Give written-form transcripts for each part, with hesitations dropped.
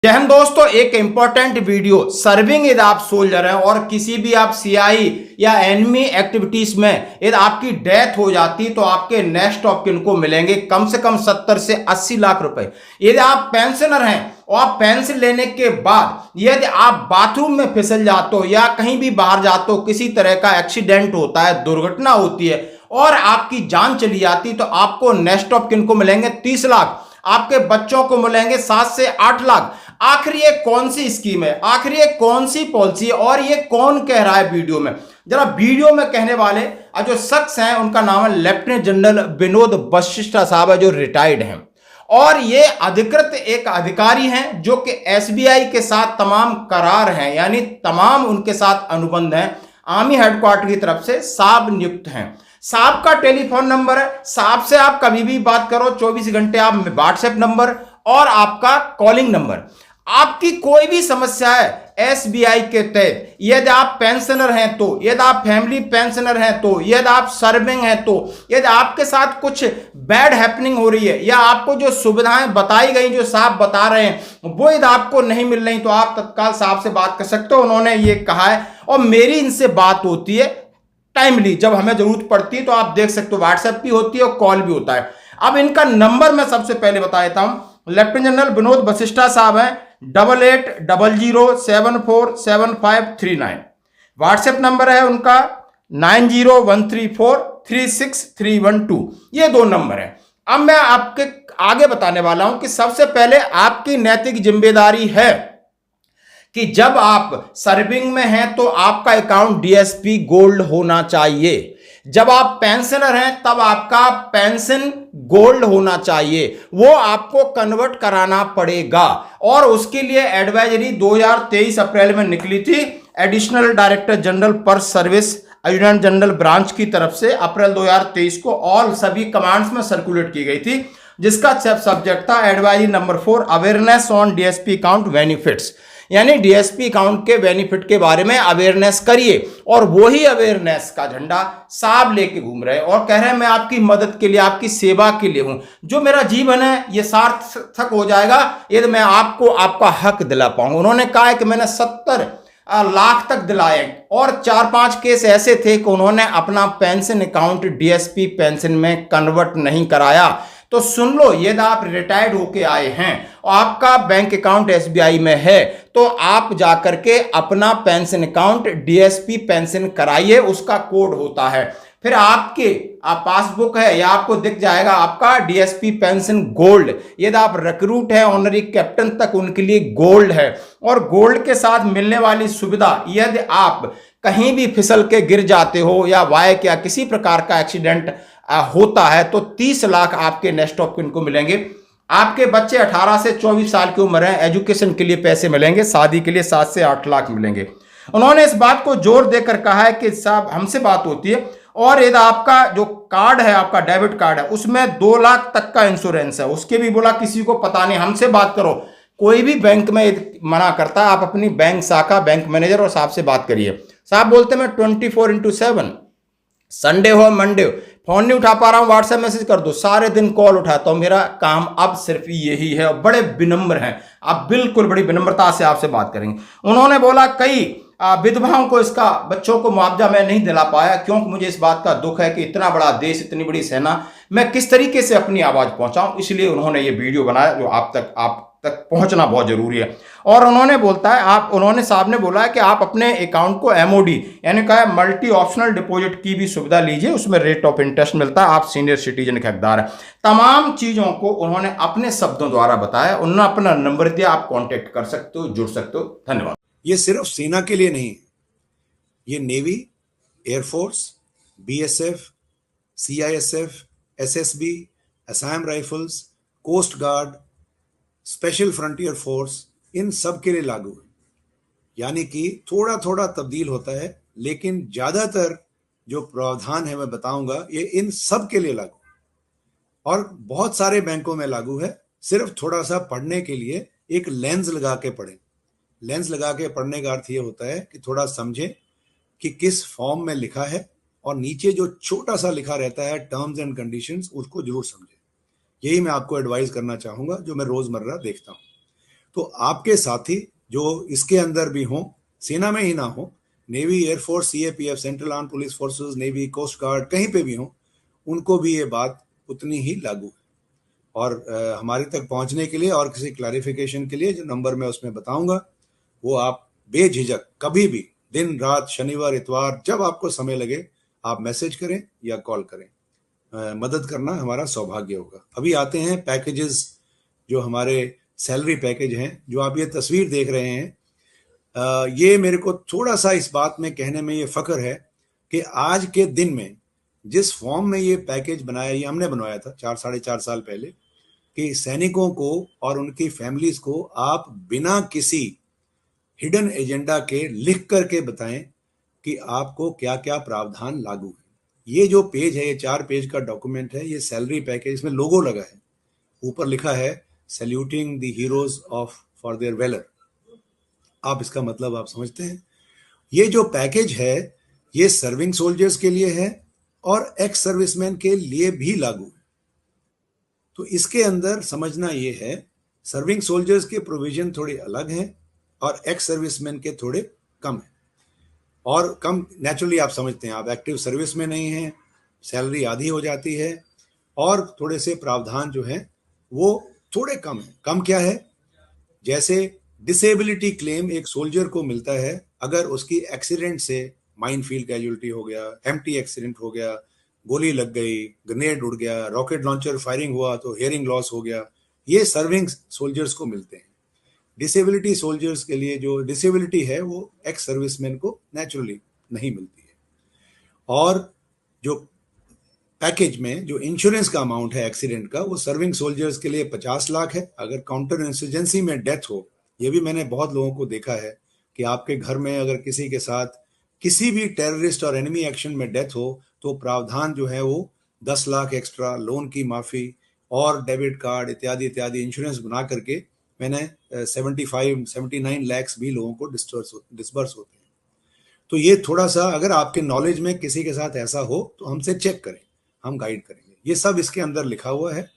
जय हिंद दोस्तों, एक इंपॉर्टेंट वीडियो। सर्विंग यदि आप सोल्जर हैं और किसी भी आप सीआई या एनिमी एक्टिविटीज में यदि आपकी डेथ हो जाती तो आपके नेक्स्ट ऑफ किन को मिलेंगे कम से कम 70 से 80 लाख रुपए। यदि आप पेंशनर हैं और आप पेंशन लेने के बाद यदि आप बाथरूम में फिसल जाते हो या कहीं भी बाहर जाते हो, किसी तरह का एक्सीडेंट होता है, दुर्घटना होती है और आपकी जान चली जाती तो आपको नेक्स्ट ऑफ किन को मिलेंगे 30 लाख। आपके बच्चों को मिलेंगे 7 से 8 लाख। आखिर ये कौन सी स्कीम है, आखिर ये कौन सी पॉलिसी है और ये कौन कह रहा है वीडियो में? जरा वीडियो में कहने वाले जो शख्स हैं उनका नाम है लेफ्टिनेंट जनरल विनोद वशिष्ठा साहब है, जो रिटायर्ड हैं और ये अधिकृत एक अधिकारी हैं जो कि एसबीआई के साथ तमाम करार हैं, यानी तमाम उनके साथ अनुबंध हैं। आर्मी हेडक्वार्टर की तरफ से साहब नियुक्त हैं। साहब का टेलीफोन नंबर है, साहब से आप कभी भी बात करो, 24 घंटे आप व्हाट्सएप नंबर और आपका कॉलिंग नंबर। आपकी कोई भी समस्या है एसबीआई के तहत, यदि आप पेंशनर हैं तो, यदि आप फैमिली पेंशनर हैं तो, यदि आप सर्विंग हैं तो, यदि आपके साथ कुछ बैड हैपनिंग हो रही है या आपको जो सुविधाएं बताई गई जो साहब बता रहे हैं वो यदि आपको नहीं मिल रही तो आप तत्काल साहब से बात कर सकते हो। उन्होंने ये कहा है और मेरी इनसे बात होती है टाइमली, जब हमें जरूरत पड़ती है तो आप देख सकते हो व्हाट्सएप भी होती है और कॉल भी होता है। अब इनका नंबर मैं सबसे पहले बता देता हूं। लेफ्टिनेंट जनरल विनोद वशिष्ठा साहब हैं 8800747539। व्हाट्सएप नंबर है उनका 9013436312। ये दो नंबर है। अब मैं आपके आगे बताने वाला हूं कि सबसे पहले आपकी नैतिक जिम्मेदारी है कि जब आप सर्विंग में हैं तो आपका अकाउंट डीएसपी गोल्ड होना चाहिए। जब आप पेंशनर हैं तब आपका पेंशन गोल्ड होना चाहिए, वो आपको कन्वर्ट कराना पड़ेगा। और उसके लिए एडवाइजरी 2023 अप्रैल में निकली थी एडिशनल डायरेक्टर जनरल पर सर्विस एडजुटेंट जनरल ब्रांच की तरफ से अप्रैल 2023 को ऑल सभी कमांड्स में सर्कुलेट की गई थी, जिसका सब्जेक्ट था advisory number 4 awareness on DSP account benefits, यानी डीएसपी अकाउंट के बेनिफिट के बारे में अवेयरनेस करिए। और वही अवेयरनेस का झंडा साहब लेके घूम रहे हैं और कह रहे हैं मैं आपकी मदद के लिए, आपकी सेवा के लिए हूं। जो मेरा जीवन है ये सार्थक हो जाएगा यदि मैं आपको आपका हक दिला पाऊंगा। उन्होंने कहा है कि मैंने 70 लाख तक दिलाए और 4-5 केस ऐसे थे कि उन्होंने अपना पेंशन अकाउंट डीएसपी पेंशन में कन्वर्ट नहीं कराया। तो सुन लो, यदि आप रिटायर्ड होके आए हैं और आपका बैंक अकाउंट एसबीआई में है तो आप जाकर के अपना पेंशन अकाउंट डीएसपी पेंशन कराइए। उसका कोड होता है, फिर आपके पासबुक है या आपको दिख जाएगा आपका डीएसपी पेंशन गोल्ड। यदि आप रिक्रूट है ऑनरी कैप्टन तक उनके लिए गोल्ड है। और गोल्ड के साथ मिलने वाली सुविधा, यदि आप कहीं भी फिसल के गिर जाते हो या बाइक या किसी प्रकार का एक्सीडेंट होता है तो 30 लाख आपके नेक्स्ट ऑफ किन को मिलेंगे। आपके बच्चे 18 से 24 साल की उम्र है, एजुकेशन के लिए पैसे मिलेंगे, शादी के लिए 7 से 8 लाख मिलेंगे। उन्होंने इस बात को जोर देकर कहा है कि साहब हमसे बात होती है और यदि आपका जो कार्ड है, आपका डेबिट कार्ड है, उसमें 2 लाख तक का इंश्योरेंस है, उसके भी बोला किसी को पता नहीं, हमसे बात करो। कोई भी बैंक में मना करता है, आप अपनी बैंक शाखा, बैंक मैनेजर और साहब से बात करिए। साहब बोलते मैं 24/7 संडे हो मंडे हो फोन नहीं उठा पा रहा हूं, व्हाट्सएप मैसेज कर दो, सारे दिन कॉल उठाता हूं, मेरा काम अब सिर्फ यही है। और बड़े विनम्र हैं, आप बिल्कुल बड़ी विनम्रता से आपसे बात करेंगे। उन्होंने बोला कई विधवाओं को इसका बच्चों को मुआवजा मैं नहीं दिला पाया क्योंकि मुझे इस बात का दुख है कि इतना बड़ा देश, इतनी बड़ी सेना, मैं किस तरीके से अपनी आवाज पहुंचाऊं, इसलिए उन्होंने ये वीडियो बनाया जो आप तक पहुंचना बहुत जरूरी है। और उन्होंने बोलता है उन्होंने साहब ने बोला है कि आप अपने अकाउंट को एमओडी यानी कहा मल्टी ऑप्शनल डिपॉजिट की भी सुविधा लीजिए, उसमें रेट ऑफ इंटरेस्ट मिलता है, आप सीनियर सिटीजन के हकदार हैं। तमाम चीजों को उन्होंने अपने शब्दों द्वारा बताया। उन्होंने अपना नंबर दिया, आप कांटेक्ट कर सकते हो, जुड़ सकते हो। धन्यवाद। ये सिर्फ सेना के लिए नहीं, ये navy, air force, BSF, CISF, SSB, Assam rifles, coast guard, special frontier force, इन सब के लिए लागू है। यानी कि थोड़ा थोड़ा तब्दील होता है, लेकिन ज्यादातर जो प्रावधान है मैं बताऊंगा ये इन सब के लिए लागू है और बहुत सारे बैंकों में लागू है। सिर्फ थोड़ा सा पढ़ने के लिए एक लेंस लगा के पढ़ें। लेंस लगा के पढ़ने का अर्थ ये होता है कि थोड़ा समझें कि किस फॉर्म में लिखा है और नीचे जो छोटा सा लिखा रहता है टर्म्स एंड कंडीशंस, उसको जरूर समझें। यही मैं आपको एडवाइस करना चाहूंगा जो मैं रोजमर्रा देखता हूं। तो आपके साथी जो इसके अंदर भी हों, सेना में ही ना हो, navy, air force, CAPF, central arm police forces, navy, coast guard, कहीं पे भी हो, उनको भी ये बात उतनी ही लागू है। और हमारे तक पहुंचने के लिए और किसी क्लैरिफिकेशन के लिए जो नंबर मैं उसमें बताऊंगा, वो आप बेझिझक कभी भी, दिन रात, शनिवार इतवार, जब आपको समय लगे आप मैसेज करें या कॉल करें। मदद करना हमारा सौभाग्य होगा। अभी आते हैं पैकेजेस, जो हमारे सैलरी पैकेज हैं, जो आप ये तस्वीर देख रहे हैं। ये मेरे को थोड़ा सा इस बात में कहने में ये फख्र है कि आज के दिन में जिस फॉर्म में ये पैकेज बनाया, ये हमने बनवाया था 4-4.5 साल पहले, कि सैनिकों को और उनकी फैमिलीज को आप बिना किसी हिडन एजेंडा के लिख करके बताएं कि आपको क्या क्या प्रावधान लागू है। ये जो पेज है, ये 4 पेज का डॉक्यूमेंट है, ये सैलरी पैकेज, इसमें लोगो लगा है, ऊपर लिखा है saluting the heroes of for their valour. आप इसका मतलब आप समझते हैं। ये जो पैकेज है ये सर्विंग सोल्जर्स के लिए है और एक्स सर्विसमैन के लिए भी लागू है। तो इसके अंदर समझना ये है, सर्विंग सोल्जर्स के प्रोविजन थोड़े अलग हैं और एक्स सर्विसमैन के थोड़े कम हैं। और कम नेचुरली आप समझते हैं, आप एक्टिव सर्विस में नहीं हैं, सैलरी आधी हो जाती है और थोड़े से प्रावधान जो है वो थोड़े कम है। कम क्या है? जैसे डिसेबिलिटी क्लेम एक सोल्जर को मिलता है अगर उसकी एक्सीडेंट से, माइन फील्ड कैजुअलिटी हो गया, एम्प्टी एक्सीडेंट हो गया, गोली लग गई, ग्रेनेड उड़ गया, रॉकेट लॉन्चर फायरिंग हुआ तो हियरिंग लॉस हो गया, ये सर्विंग सोल्जर्स को मिलते हैं। डिसेबिलिटी सोल्जर्स के लिए जो डिसेबिलिटी है वो एक्स सर्विसमैन को नेचुरली नहीं मिलती है। और जो पैकेज में जो इंश्योरेंस का अमाउंट है एक्सीडेंट का, वो सर्विंग सोल्जर्स के लिए 50 लाख है। अगर काउंटर इंसर्जेंसी में डेथ हो, ये भी मैंने बहुत लोगों को देखा है कि आपके घर में अगर किसी के साथ किसी भी टेररिस्ट और एनिमी एक्शन में डेथ हो तो प्रावधान जो है वो 10 लाख एक्स्ट्रा, लोन की माफी और डेबिट कार्ड इत्यादि इत्यादि इंश्योरेंस बना करके मैंने 75-79 लैक्स भी लोगों को डिस्बर्स होते हैं। तो ये थोड़ा सा अगर आपके नॉलेज में किसी के साथ ऐसा हो तो हमसे चेक करें, हम गाइड करेंगे। ये सब इसके अंदर लिखा हुआ है।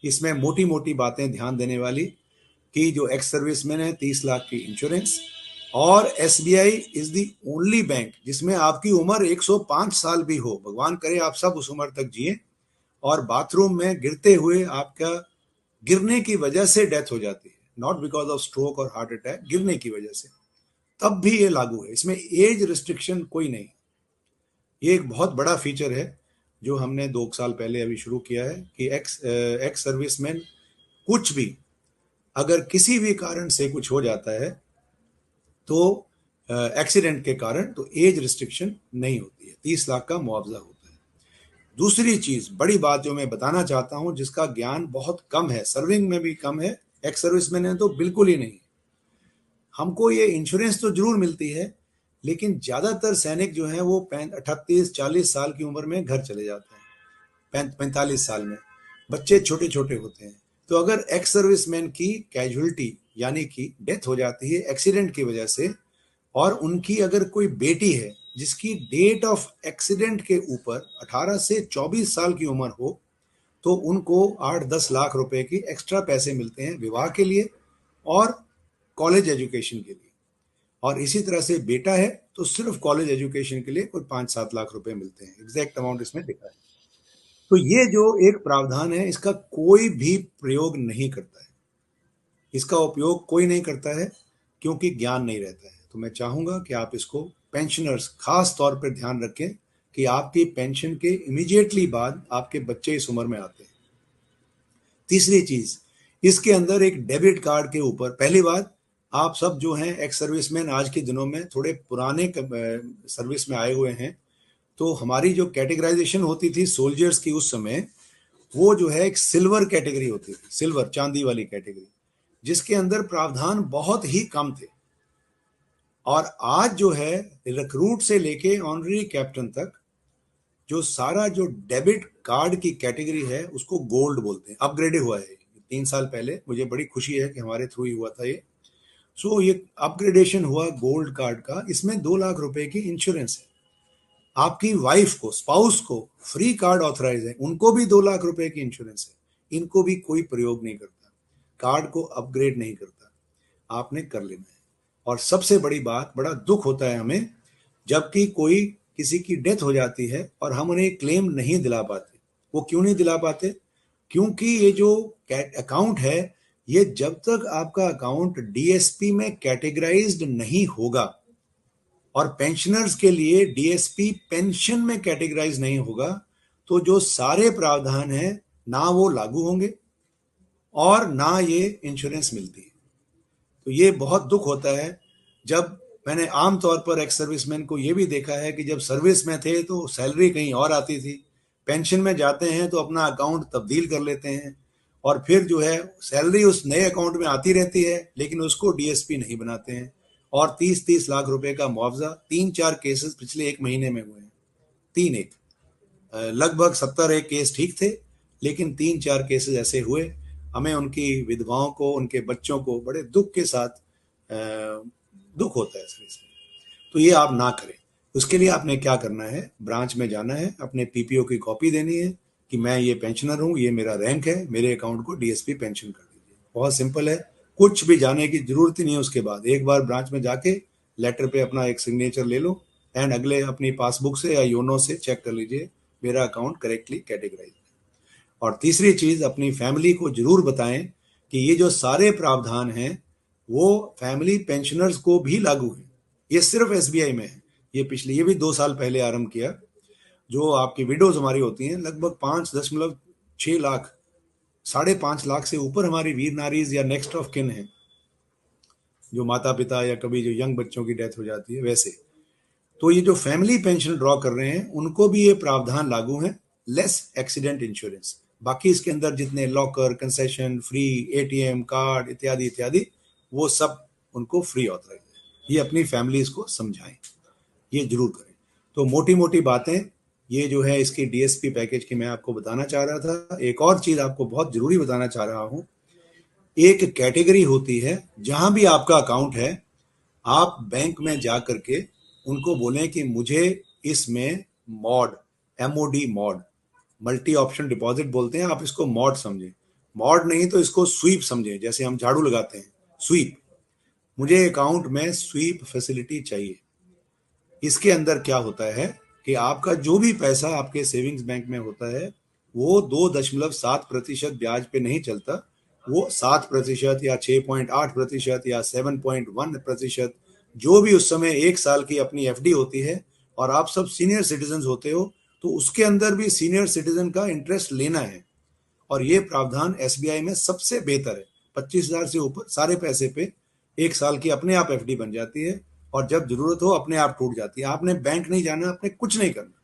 इसमें मोटी मोटी बातें ध्यान देने वाली कि जो एक्स सर्विसमैन है 30 लाख की इंश्योरेंस, और SBI is the only bank जिसमें आपकी उम्र 105 साल भी हो, भगवान करे आप सब उस उम्र तक जिए, और बाथरूम में गिरते हुए आपका गिरने की वजह से डेथ हो जाती है, नॉट बिकॉज ऑफ स्ट्रोक और हार्ट अटैक, गिरने की वजह से, तब भी ये लागू है। इसमें एज रिस्ट्रिक्शन कोई नहीं। ये एक बहुत बड़ा फीचर है जो हमने 2 साल पहले अभी शुरू किया है कि एक्स सर्विसमैन कुछ भी अगर किसी भी कारण से कुछ हो जाता है तो एक्सीडेंट के कारण, तो एज रिस्ट्रिक्शन नहीं होती है, 30 लाख का मुआवजा होता है। दूसरी चीज, बड़ी बात जो मैं बताना चाहता हूं, जिसका ज्ञान बहुत कम है, सर्विंग में भी कम है, एक्स सर्विसमैन है तो बिल्कुल ही नहीं। हमको ये इंश्योरेंस तो जरूर मिलती है, लेकिन ज्यादातर सैनिक जो है वो 38-40 साल की उम्र में घर चले जाते हैं, 45 साल में, बच्चे छोटे छोटे होते हैं। तो अगर एक्स सर्विसमैन की कैजुअलिटी यानी कि डेथ हो जाती है एक्सीडेंट की वजह से, और उनकी अगर कोई बेटी है जिसकी डेट ऑफ एक्सीडेंट के ऊपर 18 से 24 साल की उम्र हो, तो उनको 8-10 लाख रुपए की एक्स्ट्रा पैसे मिलते हैं विवाह के लिए और कॉलेज एजुकेशन के लिए। और इसी तरह से बेटा है तो सिर्फ कॉलेज एजुकेशन के लिए कोई 5-7 लाख रुपए मिलते हैं, एग्जैक्ट अमाउंट इसमें लिखा है। तो ये जो एक प्रावधान है इसका कोई भी प्रयोग नहीं करता है, इसका उपयोग कोई नहीं करता है क्योंकि ज्ञान नहीं रहता है। तो मैं चाहूंगा कि आप इसको, पेंशनर्स खास तौर पर ध्यान रखें कि आपकी पेंशन के इमीडिएटली बाद आपके बच्चे इस उम्र में आते हैं। तीसरी चीज, इसके अंदर एक डेबिट कार्ड के ऊपर, पहली बात, आप सब जो हैं एक्स सर्विसमैन आज के दिनों में थोड़े पुराने सर्विस में आए हुए हैं, तो हमारी जो कैटेगराइजेशन होती थी सोल्जर्स की उस समय, वो जो है एक सिल्वर कैटेगरी होती थी, सिल्वर चांदी वाली कैटेगरी, जिसके अंदर प्रावधान बहुत ही कम थे। और आज जो है रिक्रूट से लेके ऑनरी कैप्टन तक जो सारा जो डेबिट कार्ड की कैटेगरी है उसको गोल्ड बोलते हैं, अपग्रेड हुआ है 3 साल पहले। मुझे बड़ी खुशी है कि हमारे थ्रू ही हुआ था ये। सो ये अपग्रेडेशन हुआ गोल्ड कार्ड का। इसमें 2 लाख रुपए की इंश्योरेंस है। आपकी वाइफ को, स्पाउस को फ्री कार्ड ऑथराइज है, उनको भी 2 लाख रुपए की इंश्योरेंस है। इनको भी कोई प्रयोग नहीं करता, कार्ड को अपग्रेड नहीं करता। आपने कर लेना है। और सबसे बड़ी बात, बड़ा दुख होता है हमें जबकि कोई किसी की डेथ हो जाती है और हम उन्हें क्लेम नहीं दिला पाते। वो क्यों नहीं दिला पाते? क्योंकि ये जो अकाउंट है, ये जब तक आपका अकाउंट डीएसपी में कैटेगराइज्ड नहीं होगा और पेंशनर्स के लिए डीएसपी पेंशन में कैटेगराइज नहीं होगा, तो जो सारे प्रावधान हैं ना वो लागू होंगे और ना ये इंश्योरेंस मिलती है। तो ये बहुत दुख होता है जब मैंने आमतौर पर एक्स सर्विसमैन को ये भी देखा है कि जब सर्विस में थे तो सैलरी कहीं और आती थी, पेंशन में जाते हैं तो अपना अकाउंट तब्दील कर लेते हैं और फिर जो है सैलरी उस नए अकाउंट में आती रहती है लेकिन उसको डीएसपी नहीं बनाते हैं और 30-30 लाख रुपए का मुआवजा। 3-4 केसेस पिछले 1 महीने में हुए हैं। 3 लगभग 70 केस ठीक थे लेकिन 3-4 केसेस ऐसे हुए। हमें उनकी विधवाओं को, उनके बच्चों को बड़े दुख के साथ दुख होता है इसमें। तो ये आप ना करें। उसके लिए आपने क्या करना है, ब्रांच में जाना है, अपने पीपीओ की कॉपी देनी है कि मैं ये पेंशनर हूँ, ये मेरा रैंक है, मेरे अकाउंट को डीएसपी पेंशन कर दीजिए। बहुत सिंपल है, कुछ भी जाने की जरूरत ही नहीं है। उसके बाद एक बार ब्रांच में जाके लेटर पे अपना एक सिग्नेचर ले लो एंड अगले अपनी पासबुक से या योनो से चेक कर लीजिए मेरा अकाउंट करेक्टली कैटेगराइज है। और तीसरी चीज, अपनी फैमिली को जरूर बताएं कि ये जो सारे प्रावधान हैं वो फैमिली पेंशनर्स को भी लागू है। ये सिर्फ एसबीआई में है। ये भी 2 साल पहले आरंभ किया। जो आपकी विडोज हमारी होती हैं, लगभग 5.6 लाख, 5.5 लाख से ऊपर हमारी वीर नारीज या नेक्स्ट ऑफ किन है, जो माता पिता या कभी जो यंग बच्चों की डेथ हो जाती है वैसे। तो ये जो फैमिली पेंशन ड्रॉ कर रहे हैं उनको भी ये प्रावधान लागू है, लेस एक्सीडेंट इंश्योरेंस। बाकी इसके अंदर जितने locker, concession, free ATM card इत्यादि इत्यादि, वो सब उनको फ्री ऑथराइज है। ये अपनी फैमिलीज को समझाएं, ये जरूर करें। तो मोटी मोटी बातें ये जो है इसकी डीएसपी पैकेज की मैं आपको बताना चाह रहा था। एक और चीज आपको बहुत जरूरी बताना चाह रहा हूं, एक कैटेगरी होती है जहां भी आपका अकाउंट है, आप बैंक में जा करके उनको बोलें कि मुझे इसमें mod, MoD mod, multi option deposit बोलते हैं, आप इसको मॉड समझें। मॉड नहीं तो इसको स्वीप समझें, जैसे हम झाड़ू लगाते हैं, स्वीप। मुझे अकाउंट में स्वीप फैसिलिटी चाहिए। इसके अंदर क्या होता है कि आपका जो भी पैसा आपके सेविंग्स बैंक में होता है वो 2.7% ब्याज पे नहीं चलता, वो 7% या 6.8% या 7.1%, जो भी उस समय 1 साल की अपनी एफडी होती है और आप सब सीनियर सिटीजन होते हो तो उसके अंदर भी सीनियर सिटीजन का इंटरेस्ट लेना है। और ये प्रावधान एसबीआई में सबसे बेहतर है। 25,000 से ऊपर सारे पैसे पे 1 साल की अपने आप एफडी बन जाती है और जब जरूरत हो अपने आप टूट जाती है। आपने बैंक नहीं जाना, आपने कुछ नहीं करना,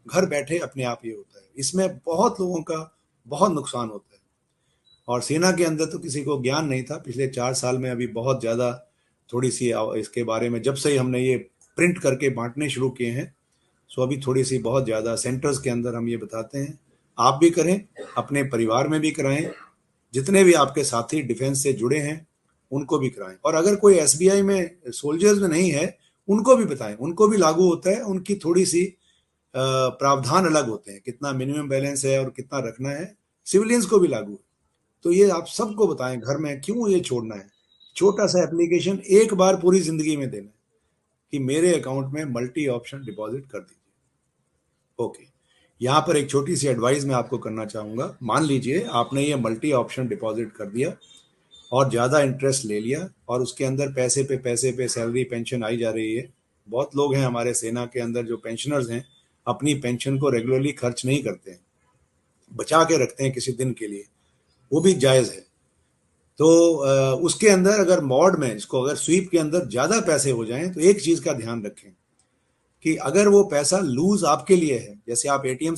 घर बैठे अपने आप ये होता है। इसमें बहुत लोगों का बहुत नुकसान होता है और सेना के अंदर तो किसी को ज्ञान नहीं था। पिछले 4 साल में अभी बहुत ज्यादा थोड़ी सी इसके बारे में, जब से ही हमने ये प्रिंट करके बांटने शुरू किए हैं, सो अभी थोड़ी सी बहुत ज्यादा सेंटर्स के अंदर हम ये बताते हैं। आप भी करें, अपने परिवार में भी कराएं, जितने भी आपके साथी डिफेंस से जुड़े हैं उनको भी कराएं। और अगर कोई एसबीआई में सोल्जर्स में नहीं है उनको भी बताएं, उनको भी लागू होता है। उनकी थोड़ी सी प्रावधान अलग होते हैं, कितना मिनिमम बैलेंस है और कितना रखना है, सिविलियंस को भी लागू है। तो ये आप सबको बताएं घर में, क्यों ये छोड़ना है। छोटा सा एप्लीकेशन एक बार पूरी जिंदगी में देना है कि मेरे अकाउंट में मल्टी ऑप्शन डिपॉजिट कर दीजिए। ओके, यहाँ पर एक छोटी सी एडवाइस मैं आपको करना चाहूंगा। मान लीजिए आपने ये मल्टी ऑप्शन डिपॉजिट कर दिया और ज़्यादा इंटरेस्ट ले लिया और उसके अंदर पैसे पे सैलरी पेंशन आई जा रही है। बहुत लोग हैं हमारे सेना के अंदर जो पेंशनर्स हैं, अपनी पेंशन को रेगुलरली खर्च नहीं करते हैं, बचा के रखते हैं किसी दिन के लिए, वो भी जायज़ है। तो उसके अंदर अगर मॉड में, इसको अगर स्वीप के अंदर ज़्यादा पैसे हो जाएं तो एक चीज़ का ध्यान रखें कि अगर वो पैसा लूज आपके लिए है, जैसे आप एटीएम